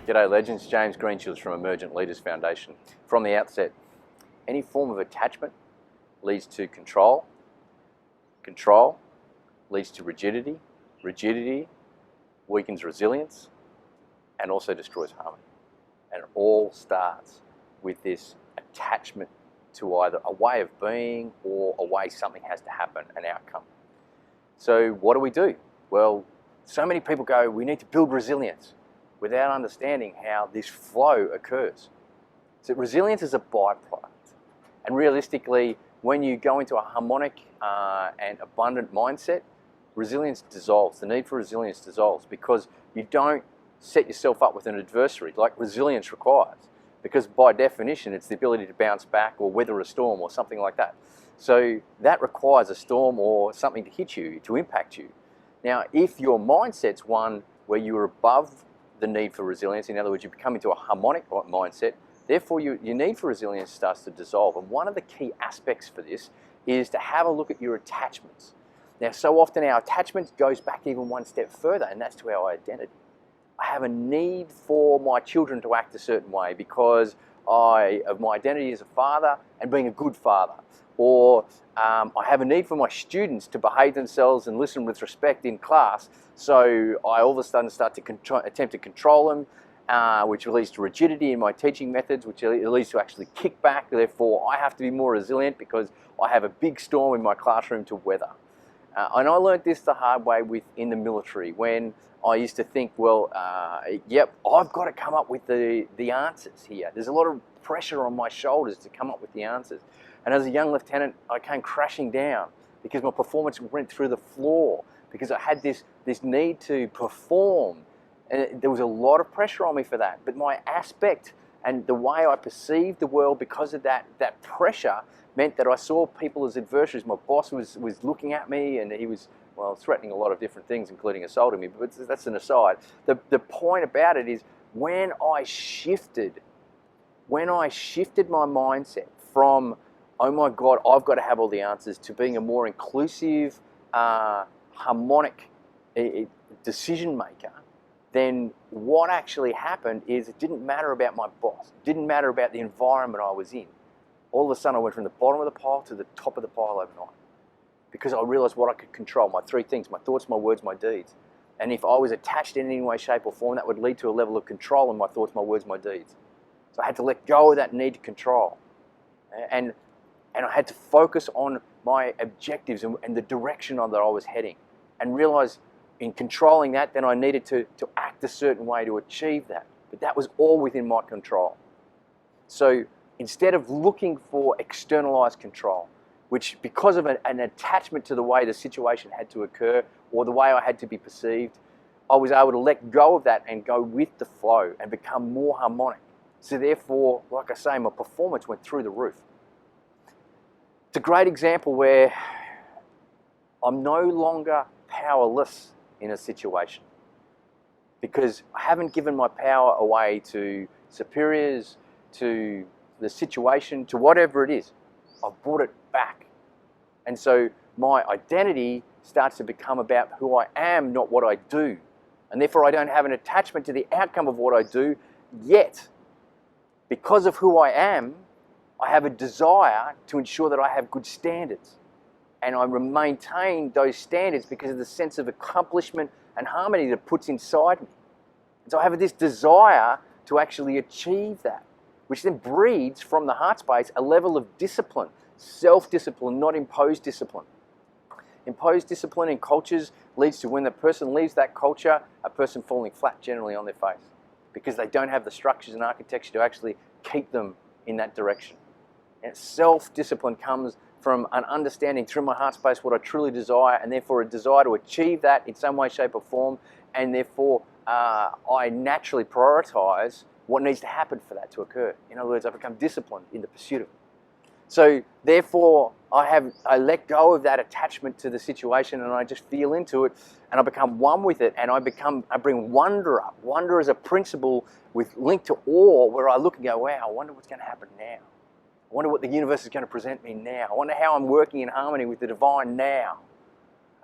G'day legends, James Greenshields from Emergent Leaders Foundation. From the outset, any form of attachment leads to control, control leads to rigidity, rigidity weakens resilience and also destroys harmony. And it all starts with this attachment to either a way of being or a way something has to happen, an outcome. So what do? Well, so many people go, we need to build resilience, without understanding how this flow occurs. So resilience is a byproduct. And realistically, when you go into a harmonic and abundant mindset, resilience dissolves. The need for resilience dissolves because you don't set yourself up with an adversary like resilience requires. Because by definition, it's the ability to bounce back or weather a storm or something like that. So that requires a storm or something to hit you, to impact you. Now, if your mindset's one where you're above the need for resilience, in other words, you become into a harmonic mindset, therefore your need for resilience starts to dissolve. And one of the key aspects for this is to have a look at your attachments. Now, so often our attachment goes back even one step further, and that's to our identity. I have a need for my children to act a certain way because of my identity as a father and being a good father. Or I have a need for my students to behave themselves and listen with respect in class, so I all of a sudden start to attempt to control them, which leads to rigidity in my teaching methods, which leads to actually kickback. Therefore, I have to be more resilient because I have a big storm in my classroom to weather. And I learned this the hard way in the military, when I used to think, well, yep, I've got to come up with the answers here. There's a lot of pressure on my shoulders to come up with the answers. And as a young lieutenant, I came crashing down because my performance went through the floor, because I had this need to perform. And there was a lot of pressure on me for that. But my aspect and the way I perceived the world because of that pressure meant that I saw people as adversaries. My boss was looking at me, and he was, well, threatening a lot of different things, including assaulting me, but that's an aside. The point about it is when I shifted my mindset from, oh my God, I've got to have all the answers, to being a more inclusive, harmonic decision maker, then what actually happened is it didn't matter about my boss. It didn't matter about the environment I was in. All of a sudden I went from the bottom of the pile to the top of the pile overnight, because I realized what I could control, my three things: my thoughts, my words, my deeds. And if I was attached in any way, shape or form, that would lead to a level of control in my thoughts, my words, my deeds. So I had to let go of that need to control. And I had to focus on my objectives and the direction that I was heading, and realize in controlling that, then I needed to act a certain way to achieve that. But that was all within my control. So instead of looking for externalized control, which because of an attachment to the way the situation had to occur or the way I had to be perceived, I was able to let go of that and go with the flow and become more harmonic. So therefore, like I say, my performance went through the roof. It's a great example where I'm no longer powerless in a situation, because I haven't given my power away to superiors, to the situation, to whatever it is. I've brought it back. And so my identity starts to become about who I am, not what I do. And therefore I don't have an attachment to the outcome of what I do, yet because of who I am, I have a desire to ensure that I have good standards. And I maintain those standards because of the sense of accomplishment and harmony that it puts inside me. And so I have this desire to actually achieve that, which then breeds from the heart space a level of discipline, self-discipline, not imposed discipline. Imposed discipline in cultures leads to, when the person leaves that culture, a person falling flat generally on their face, because they don't have the structures and architecture to actually keep them in that direction. And self-discipline comes from an understanding through my heart space what I truly desire, and therefore a desire to achieve that in some way, shape or form, and therefore I naturally prioritize what needs to happen for that to occur. In other words, I become disciplined in the pursuit of it. So therefore, I let go of that attachment to the situation, and I just feel into it, and I become one with it, and I bring wonder up. Wonder is a principle linked to awe, where I look and go, wow, I wonder what's going to happen now. I wonder what the universe is going to present me now. I wonder how I'm working in harmony with the divine now.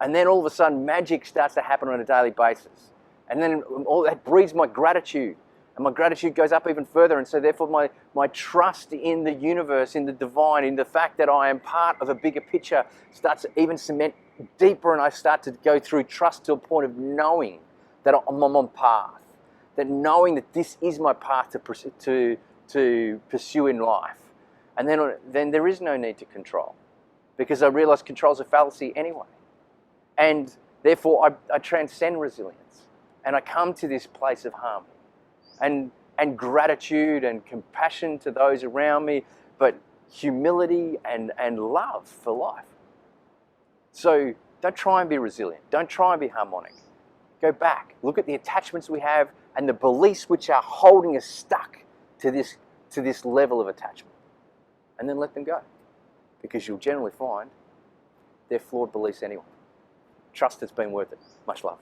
And then all of a sudden, magic starts to happen on a daily basis. And then all that breeds my gratitude. And my gratitude goes up even further. And so therefore my trust in the universe, in the divine, in the fact that I am part of a bigger picture starts to even cement deeper, and I start to go through trust to a point of knowing that I'm on path, that knowing that this is my path to pursue in life. And then there is no need to control, because I realize control is a fallacy anyway. And therefore I transcend resilience, and I come to this place of harmony and gratitude and compassion to those around me, but humility and love for life. So don't try and be resilient. Don't try and be harmonic. Go back. Look at the attachments we have and the beliefs which are holding us stuck to this level of attachment. And then let them go. Because you'll generally find they're flawed beliefs anyway. Trust it's been worth it. Much love.